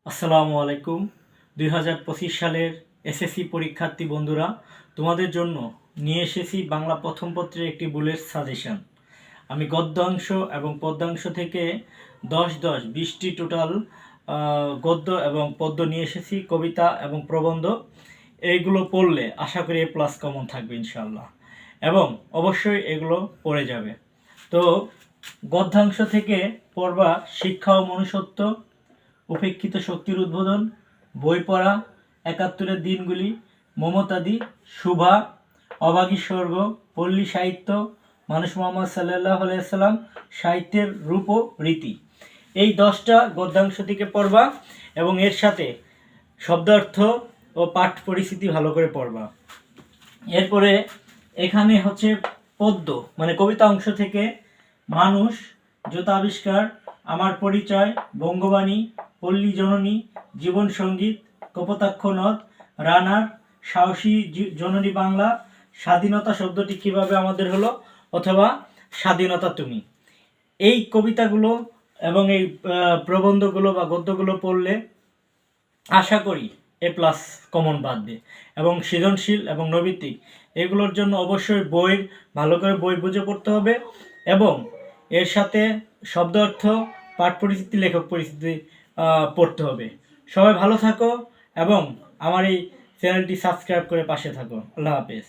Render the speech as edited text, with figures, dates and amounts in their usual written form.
আসসালামু আলাইকুম। 2025 সালের এসএসসি পরীক্ষার্থী বন্ধুরা, তোমাদের জন্য নিয়ে এসেছি বাংলা প্রথম পত্রের একটি বুলেট সাজেশন। আমি গদ্যাংশ এবং পদ্যাংশ থেকে 10-20টি টোটাল গদ্য এবং পদ্য নিয়ে এসেছি, কবিতা এবং প্রবন্ধ। এইগুলো পড়লে আশা করি এ প্লাস কমন থাকবে ইনশাল্লাহ, এবং অবশ্যই এগুলো পড়ে যাবে। তো গদ্যাংশ থেকে পড়বা শিক্ষা ও মনুষ্যত্ব, উপেক্ষিত শক্তির উদ্বোধন, বই পড়া, 71-এর দিনগুলি, মমতাদি, শুভা, অবাগী স্বর্গ, পল্লী সাহিত্য, মানুষ মোহাম্মদ সাল্লাল্লাহু আলাইহি সাল্লাম, সাহিত্যের রূপ ও রীতি। এই 10টা গদ্যাংশ থেকে পড়বা এবং এর সাথে শব্দার্থ ও পাঠ পরিস্থিতি ভালো করে পড়বা। এরপরে এখানে হচ্ছে পদ্য মানে কবিতা অংশ থেকে মানুষ, জুতা আবিষ্কার, আমার পরিচয়, বঙ্গবাণী, পল্লী জননী, জীবন সঙ্গীত, কপোতাক্ষ নদ, রানার, সাহসী জননী বাংলা, স্বাধীনতা শব্দটি কিভাবে আমাদের হলো, অথবা স্বাধীনতা তুমি। এই কবিতাগুলো এবং এই প্রবন্ধগুলো বা গদ্যগুলো পড়লে আশা করি এ প্লাস কমন বাঁধবে। এবং সৃজনশীল এবং নৈবিত্তিক এগুলোর জন্য অবশ্যই বই ভালো করে বই বুঝে পড়তে হবে, এবং এর সাথে শব্দ অর্থ, পাঠ পরিস্থিতি, লেখক পরিস্থিতি পড়তে হবে। সবাই ভালো থাকো এবং আমার এই চ্যানেলটি সাবস্ক্রাইব করে পাশে থাকো। আল্লাহ হাফেজ।